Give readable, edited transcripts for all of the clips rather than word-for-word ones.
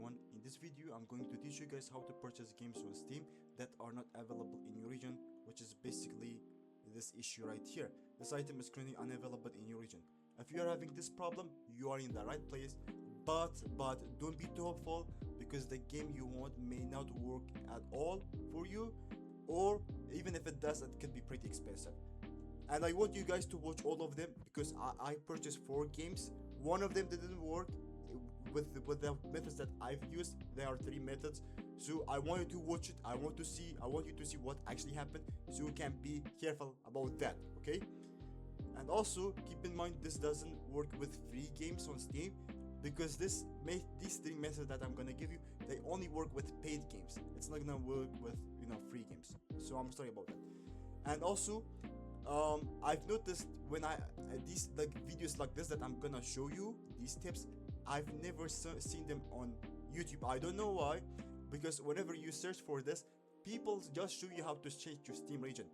everyone. In this video I'm going to teach you guys how to purchase games on Steam that are not available in your region, which is basically this issue right here. This item is currently unavailable in your region. If you are having this problem, you are in the right place, but don't be too hopeful, because the game you want may not work at all for you, or even if it does, it could be pretty expensive. And I want you guys to watch all of them, because I purchased 4 games. One of them didn't work with the methods that I've used. There are 3 methods, so I want you to watch it. I want you to see what actually happened, so you can be careful about that, okay? And also keep in mind, this doesn't work with free games on Steam, because these 3 methods that I'm gonna give you, they only work with paid games. It's not gonna work with free games, so I'm sorry about that. And also I've noticed when these videos like this that I'm gonna show you, these tips, I've never seen them on YouTube. I don't know why, because whenever you search for this, people just show you how to change your Steam region,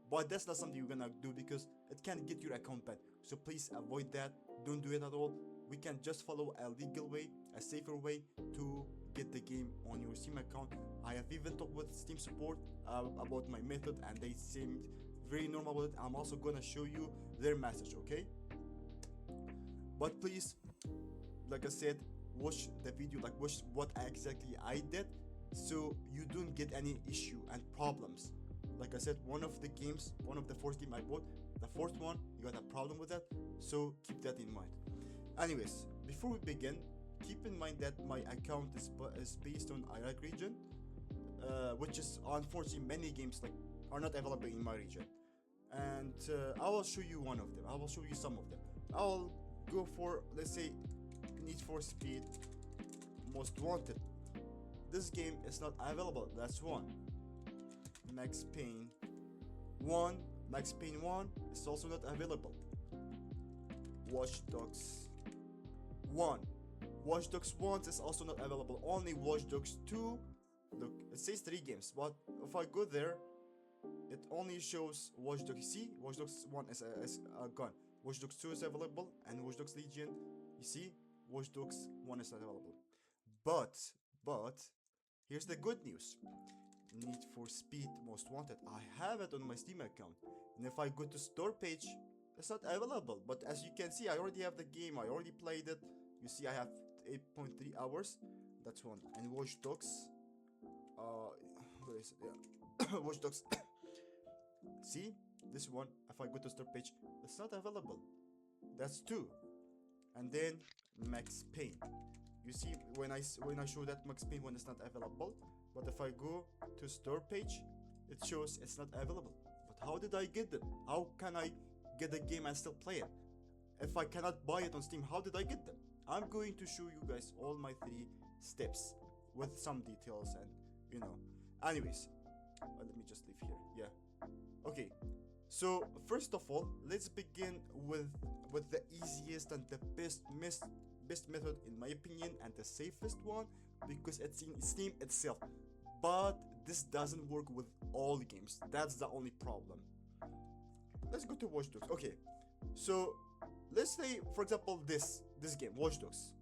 but that's not something you're gonna do, because it can get your account banned. So please avoid that. Don't do it at all. We can just follow a legal way, a safer way to get the game on your Steam account. I have even talked with Steam support about my method, and they seemed very normal with it. I'm also gonna show you their message, okay? But please, like I said, watch the video, watch what exactly I did, so you don't get any issue and problems. Like I said, one of the 4th game I bought, the 4th one, you got a problem with that, so keep that in mind. Anyways, before we begin, keep in mind that my account is based on Iraq region, which is unfortunately many games are not available in my region. And I will show you one of them. I will show you some of them. I'll go for, let's say, Need for Speed Most Wanted. This game is not available. That's one. Max Payne 1. Max Payne 1 is also not available. Watch Dogs 1. Watch Dogs 1 is also not available. Only Watch Dogs 2. Look, it says 3 games, but if I go there, it only shows Watch Dogs. See, Watch Dogs 1 is gone. Watch Dogs 2 is available, and Watch Dogs Legion, you see, Watch Dogs 1 is not available. But here's the good news. Need for Speed Most Wanted, I have it on my Steam account, and if I go to store page, it's not available. But as you can see, I already have the game. I already played it. You see, I have 8.3 hours. That's one. And Watch Dogs, where is it? Yeah. Watch Dogs. See, this one, if I go to store page, it's not available. That's 2. And then Max Payne. You see, when I show that Max Payne one is not available, but if I go to store page, it shows it's not available. But how did I get them? How can I get the game and still play it? If I cannot buy it on Steam, how did I get them? I'm going to show you guys all my 3 steps with some details, and anyways, let me just leave here. Yeah, okay. So first of all, let's begin with the easiest and the best method in my opinion, and the safest one, because it's in Steam itself. But this doesn't work with all games. That's the only problem. Let's go to Watch Dogs. Okay, so let's say, for example, this game, Watch Dogs.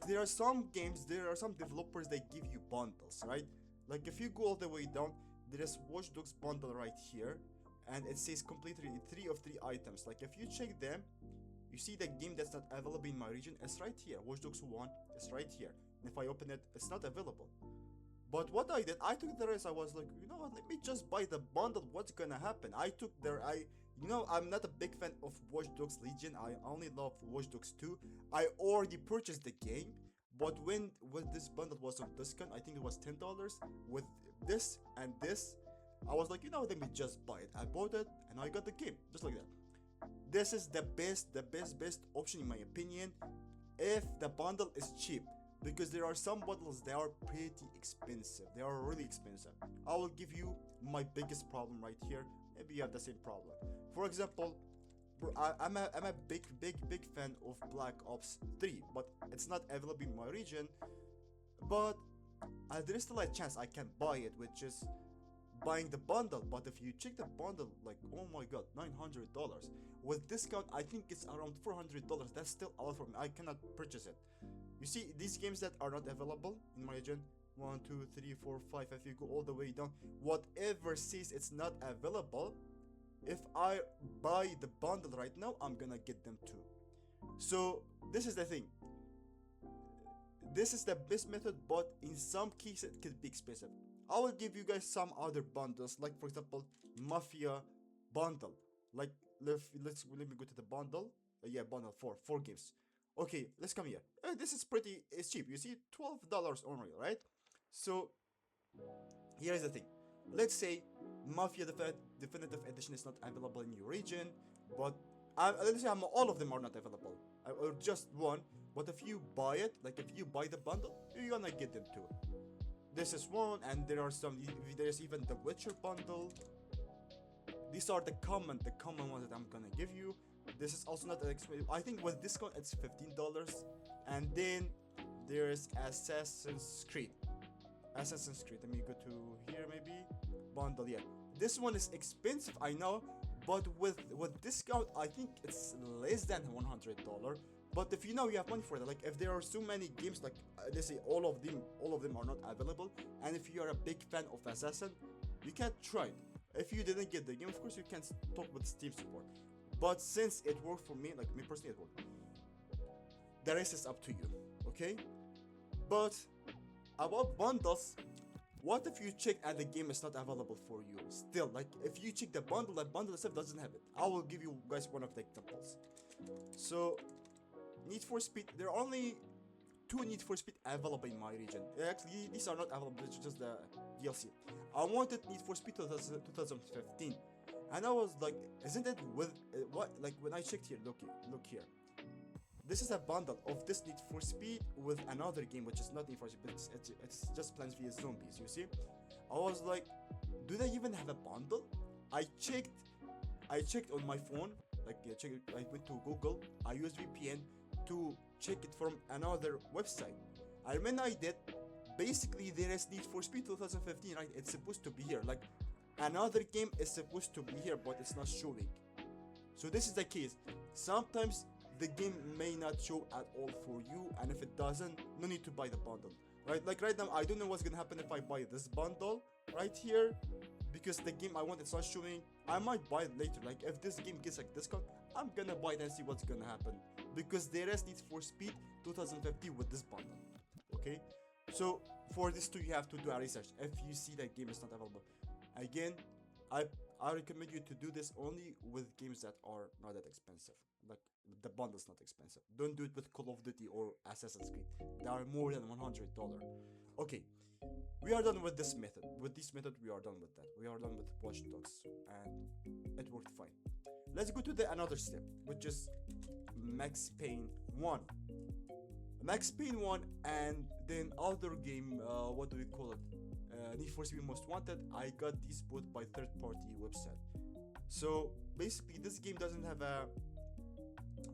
There are some games, there are some developers, they give you bundles, right? Like if you go all the way down, there is Watch Dogs bundle right here, and it says completely 3 of 3 items. Like if you check them, you see the game that's not available in my region is right here. Watch Dogs 1 is right here, and if I open it, it's not available. But what I did, I took the risk. I was like, you know what, let me just buy the bundle. What's gonna happen? I'm not a big fan of Watch Dogs Legion. I only love Watch Dogs 2. I already purchased the game, but when this bundle was on discount, I think it was $10 with this and this, I was like, let me just buy it. I bought it and I got the game just like that. This is the best option in my opinion, if the bundle is cheap, because there are some bundles that are pretty expensive. They are really expensive. I will give you my biggest problem right here. Maybe you have the same problem. For example, I'm a big fan of Black Ops 3, but it's not available in my region. But there is still a chance I can buy it, which is buying the bundle. But if you check the bundle, oh my god, $900 with discount, I think it's around $400. That's still a lot for me. I cannot purchase it. You see these games that are not available in my region, 1 2 3 4 5, if you go all the way down, whatever says it's not available, if I buy the bundle right now, I'm gonna get them too. So this is the thing, this is the best method, but in some cases it could be expensive. I will give you guys some other bundles, like for example Mafia bundle. Like let me go to the bundle. Yeah, bundle for 4 games. Okay, let's come here. This is pretty, it's cheap. You see, $12 only, right? So here is the thing. Let's say Mafia Definitive Edition is not available in your region, but let's say all of them are not available, or just one. But if you buy it, like if you buy the bundle, you're gonna get them too. This is one, and there are some. There's even the Witcher bundle. These are the common ones that I'm gonna give you. This is also not an expensive. I think with discount it's $15. And then there's Assassin's Creed. Assassin's Creed. Let me go to here maybe. Bundle, yeah. This one is expensive, I know, but with discount, I think it's less than $100. But if you know you have money for that, like if there are so many games, like let's say all of them are not available, and if you are a big fan of Assassin, you can try it. If you didn't get the game, of course you can talk with Steam support. But since it worked for me, like me personally, it worked. The rest is up to you, okay? But about bundles, what if you check and the game is not available for you? Still, like if you check the bundle itself doesn't have it. I will give you guys one of the examples. So, Need for Speed, there are only 2 Need for Speed available in my region. Actually, these are not available, it's just the DLC. I wanted Need for Speed 2015, and I was like, isn't it with what? Like when I checked here, look here. This is a bundle of this Need for Speed with another game, which is not Need for Speed, it's just Plants vs Zombies. You see, I was like, do they even have a bundle? I checked on my phone. Like I went to Google. I used VPN to check it from another website. And when I did, basically there is Need for Speed 2015, right? It's supposed to be here. Like another game is supposed to be here, but it's not showing. So this is the case. Sometimes the game may not show at all for you, and if it doesn't, no need to buy the bundle, right? Like right now, I don't know what's gonna happen if I buy this bundle right here, because the game I want is not showing. I might buy it later. Like if this game gets like discount, I'm gonna buy it and see what's gonna happen, because there is Need for Speed 2015 with this bundle. Okay, so for this too, you have to do a research. If you see that game is not available, again, I recommend you to do this only with games that are not that expensive. Like the bundle's not expensive. Don't do it with Call of Duty or Assassin's Creed. They are more than $100. Okay, we are done with this method. With this method, we are done with that. We are done with Watch Dogs, and it worked fine. Let's go to the another step, which is Max Payne 1. Max Payne 1, and then other game, what do we call it? Need for Speed Most Wanted. I got these both by third-party website. So basically, this game doesn't have a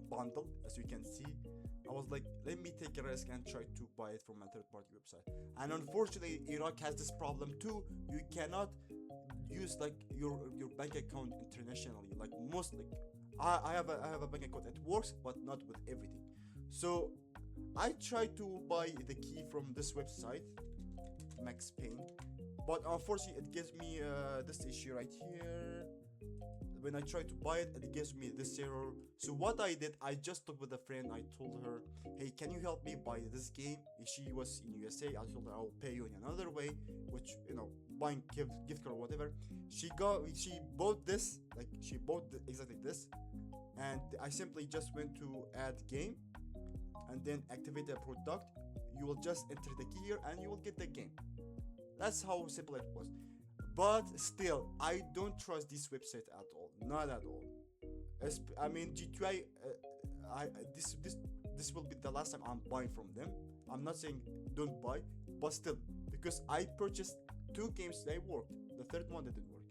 bundle, as you can see. I was like, let me take a risk and try to buy it from a third-party website. And unfortunately, Iraq has this problem too. You cannot use like your bank account internationally. Like most, like I have a bank account. It works, but not with everything. So I tried to buy the key from this website, Max Payne, but unfortunately it gives me this issue right here. When I try to buy it, it gives me this error. So what I did, I just talked with a friend. I told her, hey, can you help me buy this game? She was in USA. I told her I'll pay you in another way, which, you know, buying gift card or whatever. She bought this, like she bought exactly this, and I simply just went to add game and then activate a product. You will just enter the key here and you will get the game. That's how simple it was. But still, I don't trust this website at all. Not at all. I mean, GTI. This will be the last time I'm buying from them. I'm not saying don't buy, but still, because I purchased 2 games, they worked. The third one didn't work.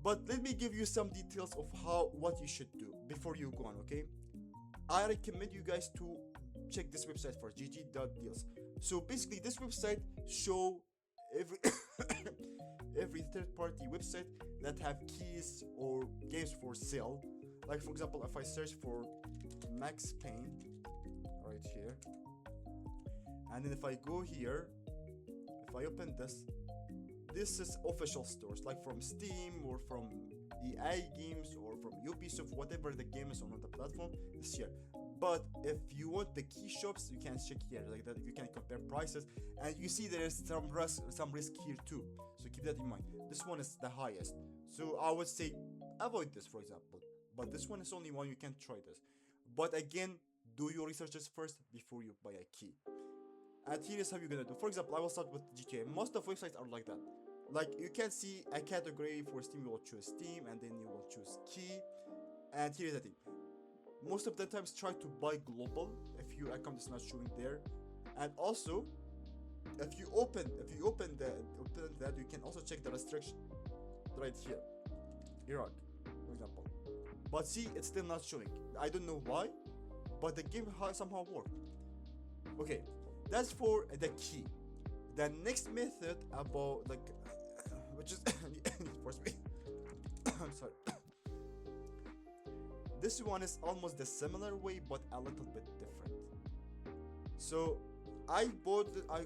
But let me give you some details of what you should do before you go on. Okay, I recommend you guys to check this website for gg.deals. So basically, this website show every every third-party website that have keys or games for sale. Like for example, if I search for Max Payne right here, And then if I go here, if I open this, this is official stores, like from Steam or from EA games or from Ubisoft, whatever the game is on the platform is here. But if you want the key shops, you can check here like that. You can compare prices, and you see there is some risk here too. So keep that in mind. This one is the highest, so I would say avoid this, for example. But this one is only one, you can try this. But again, do your researches first before you buy a key. And here is how you're gonna do. For example, I will start with GTA. Most of websites are like that. Like you can see a category for Steam, you will choose Steam, and then you will choose key. And here's the thing. Most of the times try to buy global if your account is not showing there. And also, if you open that, you can also check the restriction right here, Iraq, for example. But see, it's still not showing. I don't know why, but the game somehow worked. Okay, that's for the key. The next method about like, which is for me. I'm sorry. This one is almost the similar way, but a little bit different. So I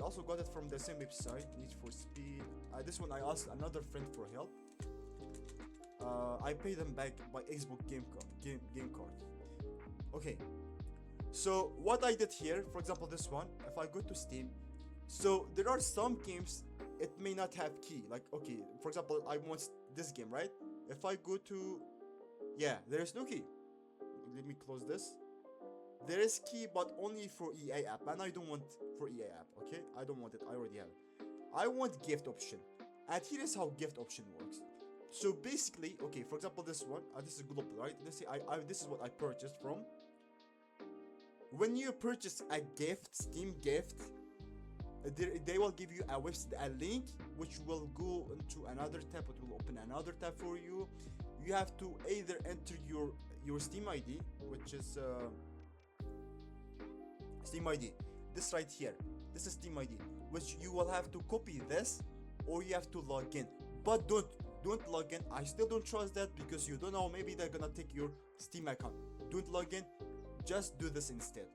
also got it from the same website, Need for Speed. This one I asked another friend for help. I paid them back by Xbox game card. Okay. So what I did here, for example, this one, if I go to Steam, so there are some games it may not have key. Like, okay, for example, I want this game, right? If I go to, yeah, there is no key. Let me close this. There is key, but only for EA app, and I don't want for EA app. Okay, I don't want it. I already have it. I want gift option, and here is how gift option works. So basically, okay, for example, this one, this is global, right? Let's say this is what I purchased from. When you purchase a gift, Steam gift, they will give you a website, a link, which will go into another tab. It will open another tab for you. You have to either enter your Steam ID, which is Steam ID. This right here. This is Steam ID, which you will have to copy this, or you have to log in. But don't log in. I still don't trust that because you don't know. Maybe they're gonna take your Steam account. Don't log in. Just do this instead.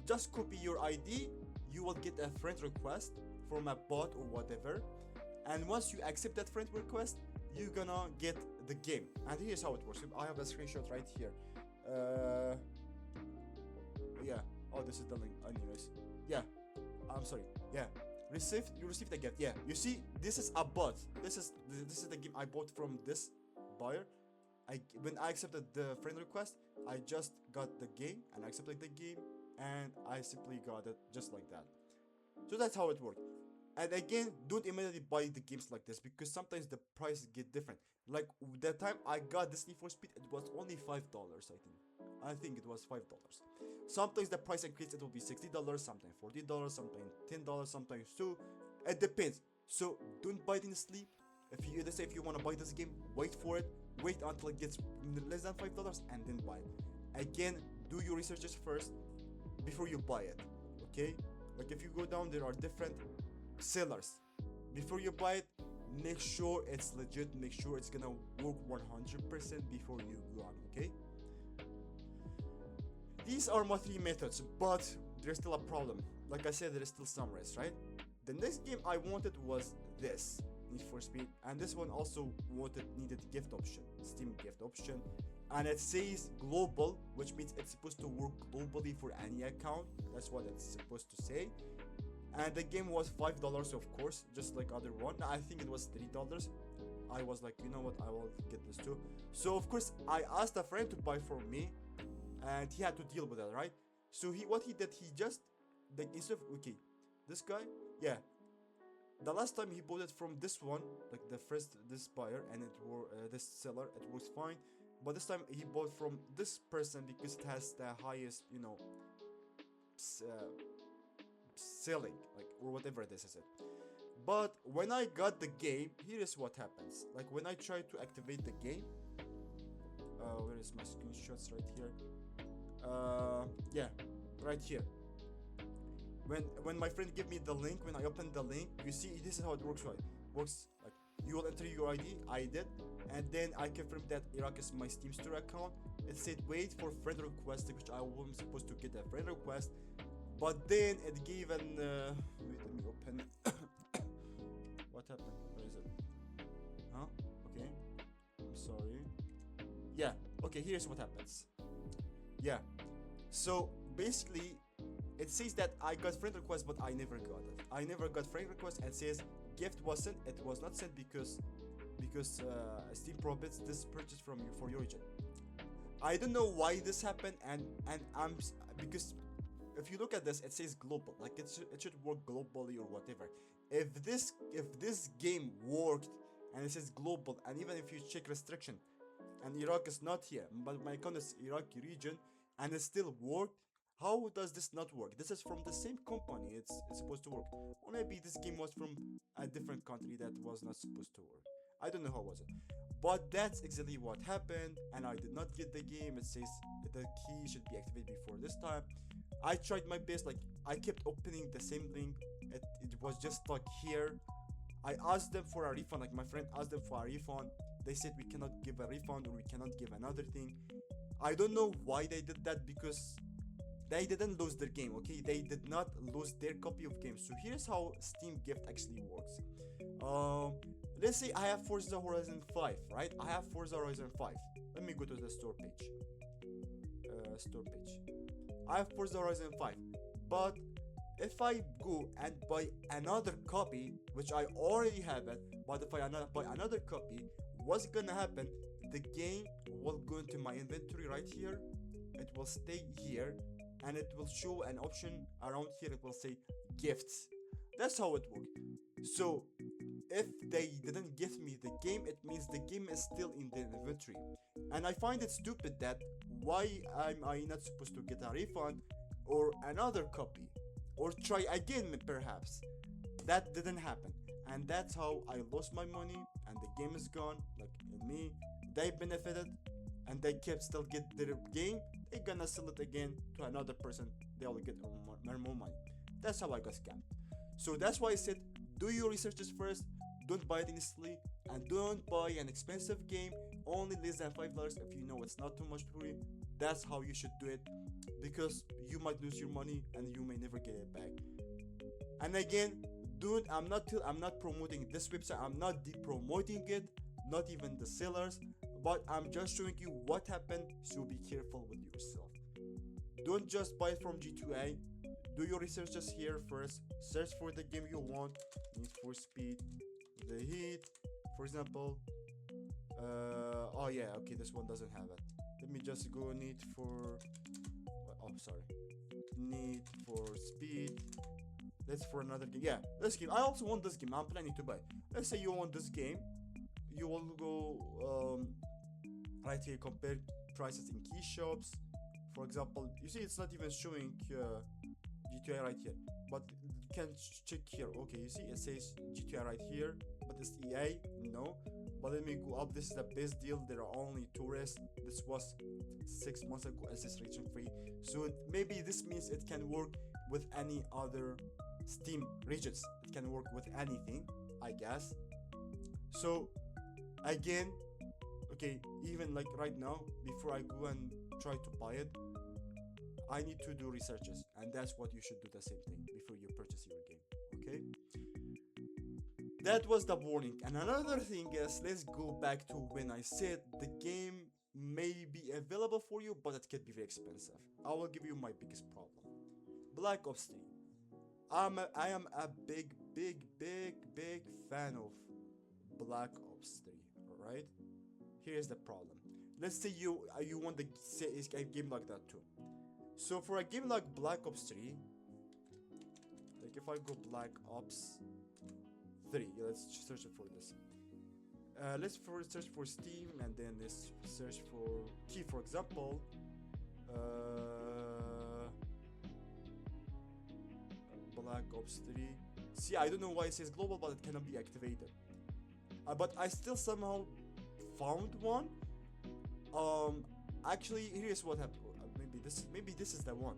Just copy your ID. You will get a friend request from a bot or whatever, and once you accept that friend request, you're gonna get the game. And here's how it works. I have a screenshot right here. Yeah. Oh, this is the link. Anyways, yeah. I'm sorry. Yeah. You received the gift. Yeah. You see, this is a bot. This is the game I bought from this buyer. When I accepted the friend request, I just got the game and I accepted the game, and I simply got it just like that. So that's how it worked. And again, don't immediately buy the games like this because sometimes the prices get different. Like the time I got this Need for Speed, it was only $5, I think it was $5. Sometimes the price increase, it will be $60, sometimes $40, sometimes $10, sometimes $2. It depends. So don't buy it in sleep. Let's say if you want to buy this game, wait for it. Wait until it gets less than $5 and then buy it. Again, do your researches first before you buy it. Okay? Like if you go down, there are different sellers. Before you buy it, make sure it's legit. Make sure it's gonna work 100% before you go on. Okay? These are my 3 methods, but there's still a problem. Like I said, there is still some risk, right? The next game I wanted was this, Need for Speed, and this one also needed gift option, Steam gift option, and it says global, which means it's supposed to work globally for any account. That's what it's supposed to say. And the game was $5, of course, just like other one. I think it was $3. I was like, you know what, I will get this too. So of course I asked a friend to buy for me, and he had to deal with that, right? So what he did, he just like, instead of, okay, this guy, yeah, the last time he bought it from this one, like this buyer, and this seller, it works fine. But this time he bought from this person because it has the highest, you know, selling, like, or whatever this is it. But when I got the game, here is what happens. Like when I try to activate the game, where is my screenshots? Right here. Yeah, right here. When my friend gave me the link, when I opened the link, you see this is how it works, right? Works like you will enter your ID. I did, and then I confirmed that Iraq is my Steam Store account. It said wait for friend request, which I wasn't supposed to get a friend request. But then it gave an wait, let me open. What happened? Where is it? Huh? Okay. I'm sorry. Yeah. Okay. Here's what happens. Yeah. So basically, it says that I got friend request, but I never got it. I never got friend request, and says gift was sent. It was not sent because Steam prohibits this purchase from you for your origin. I don't know why this happened, and because if you look at this, it says global, like it should work globally or whatever. If this game worked and it says global, and even if you check restriction, and Iraq is not here, but my account is Iraqi region, and it still worked. How does this not work? This is from the same company. It's supposed to work. Or maybe this game was from a different country that was not supposed to work. I don't know how was it. But that's exactly what happened, and I did not get the game. It says the key should be activated before this time. I tried my best, like I kept opening the same link. It was just stuck here. I asked them for a refund, like my friend asked them for a refund. They said we cannot give a refund or we cannot give another thing. I don't know why they did that, because they didn't lose their game, okay? They did not lose their copy of game. So here's how Steam gift actually works. Let's say I have Forza Horizon 5, right? I have Forza Horizon 5. Let me go to the store page. I have Forza Horizon 5, but if I go and buy another copy, which I already have it, but if I buy another copy, what's gonna happen? The game will go into my inventory right here. It will stay here, and it will show an option around here. It will say gifts. That's how it works. So if they didn't gift me the game, it means the game is still in the inventory. And I find it stupid that why am I not supposed to get a refund or another copy or try again perhaps. That didn't happen, and that's how I lost my money and the game is gone. Like me, they benefited and they kept still get their game. They're gonna sell it again to another person. They'll get more money. That's how I got scammed. So that's why I said do your researches first. Don't buy it instantly, and don't buy an expensive game only less than $5 if you know it's not too much for you. That's how you should do it, because you might lose your money and you may never get it back. And again, dude, I'm not promoting this website. I'm not promoting it, not even the sellers, but I'm just showing you what happened. So be careful with yourself. Don't just buy it from G2A. Do your researches here first. Search for the game you want. Need for Speed, The Heat, for example. Oh yeah, okay, this one doesn't have it. Let me just go Need for. Oh, sorry. Need for Speed. Let's for another game. Yeah, this game. I also want this game. I'm planning to buy. Let's say you want this game. You will go right here. Compare prices in key shops. For example, you see it's not even showing GTA right here, but you can check here. Okay, you see it says GTA right here, but it's EA. No. But let me go up. This is the best deal. There are only tourists. This was 6 months ago. As it's region free, so maybe this means it can work with any other Steam regions. It can work with anything, I guess. So again, okay, even like right now, before I go and try to buy it, I need to do researches, and that's what you should do the same thing before you purchase your game. Okay, that was the warning. And another thing is, let's go back to when I said the game may be available for you, but it could be very expensive. I will give you my biggest problem. Black Ops 3. I am a big fan of Black Ops 3. Alright? Here's the problem. Let's say you want to say a game like that too. So for a game like Black Ops 3, like if I go Black Ops 3, yeah, let's search for this. Let's search for Steam, and then let's search for key, for example. Black Ops 3. See, I don't know why it says global, but it cannot be activated. But I still somehow found one. Actually, here's what happened. Maybe this is the one,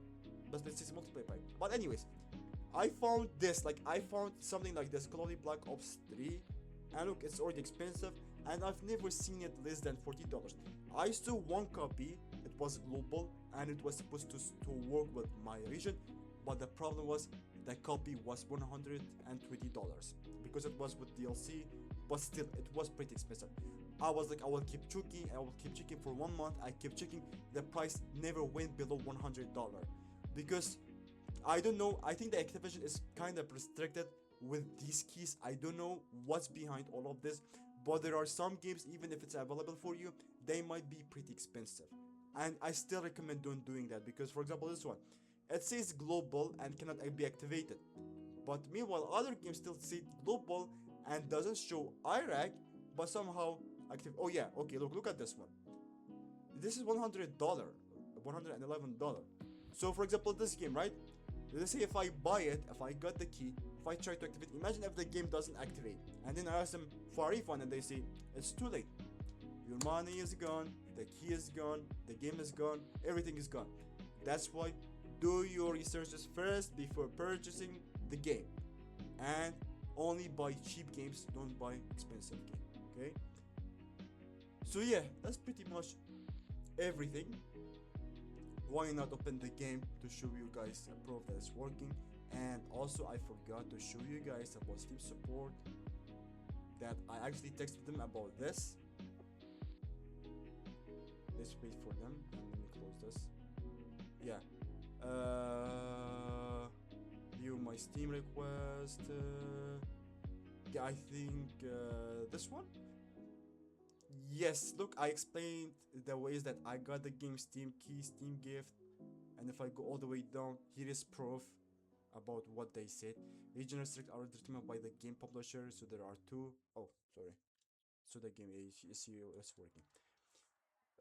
but this is multiplayer pack. But anyways, I found this. Like I found something like this, Call of Black Ops 3, and look, it's already expensive, and I've never seen it less than $40. I saw one copy. It was global, and it was supposed to work with my region. but the problem was the copy was $120 because it was with DLC, but still it was pretty expensive. I was like, I will keep checking for 1 month. I kept checking, the price never went below $100 because I don't know, I think the Activision is kind of restricted with these keys. I don't know what's behind all of this, but there are some games, even if it's available for you, they might be pretty expensive, and I still recommend don't doing that because, for example, this one, it says global and cannot be activated, but meanwhile other games still say global and doesn't show Iraq, but somehow active. Oh yeah, okay, look at this one. This is $111. So for example, this game, right? Let's say if I buy it, if I got the key, if I try to activate, imagine if the game doesn't activate, and then I ask them for a refund and they say it's too late. Your money is gone, the key is gone, the game is gone, everything is gone. That's why do your researches first before purchasing the game, and only buy cheap games, don't buy expensive game. Okay, so yeah, that's pretty much everything. Why not open the game to show you guys a proof that it's working? And also I forgot to show you guys about Steam support, that I actually texted them about this. Let's wait for them and let me close this. Yeah, view my Steam request. Yeah, I think this one. Yes, look, I explained the ways that I got the game: Steam key, Steam gift, and if I go all the way down, here is proof about what they said. Region restricts are determined by the game publisher, so there are two. Oh, sorry. So the game is working.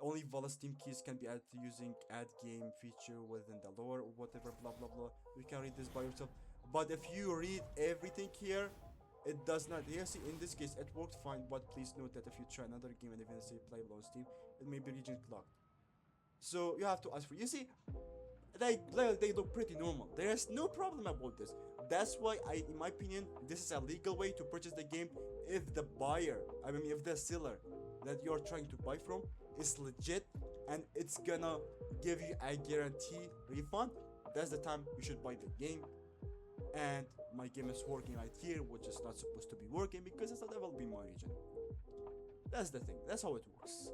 Only valid Steam keys can be added using add game feature within the lore or whatever, blah blah blah. You can read this by yourself. But if you read everything here, it does not. Yes, in this case it worked fine, but please note that if you try another game and even say playable on Steam, it may be region clocked. So you have to ask for. You see, they look pretty normal. There is no problem about this. That's why in my opinion, this is a legal way to purchase the game if the buyer, if the seller that you're trying to buy from is legit and it's gonna give you a guarantee refund. That's the time you should buy the game. And my game is working right here, which is not supposed to be working because it's not available in my region. That's the thing. That's how it works.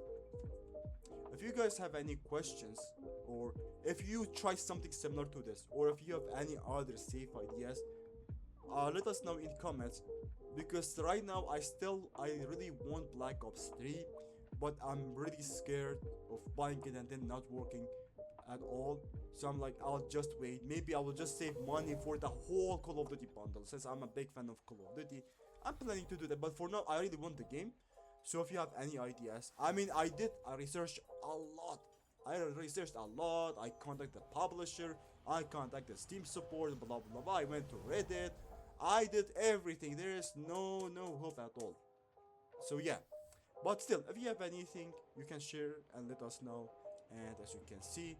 If you guys have any questions, or if you try something similar to this, or if you have any other safe ideas, let us know in comments, because right now I really want Black Ops 3, but I'm really scared of buying it and then not working at all. So I'm like, I'll just wait. Maybe I will just save money for the whole Call of Duty bundle, since I'm a big fan of Call of Duty. I'm planning to do that, but for now I really want the game. So if you have any ideas, I researched a lot. I contacted the publisher, I contacted Steam support, blah blah blah. I went to Reddit, I did everything. There is no hope at all. So yeah, but still, if you have anything, you can share and let us know. And as you can see,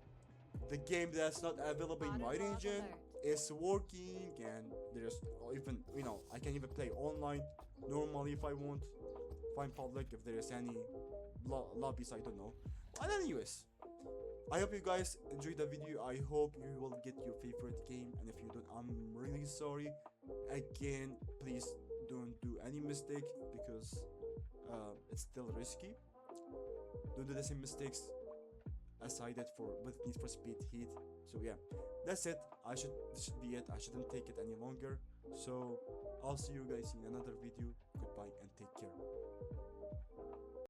the game that's not available in my region is working, and there's even, I can even play online normally if I want. Find public if there is any lobbies, I don't know. But anyways, I hope you guys enjoyed the video. I hope you will get your favorite game, and if you don't, I'm really sorry. Again, please don't do any mistake, because it's still risky. Don't do the same mistakes as I did with Need for Speed Heat. So yeah, that's it. This should be it. I shouldn't take it any longer. So I'll see you guys in another video. Goodbye and take care.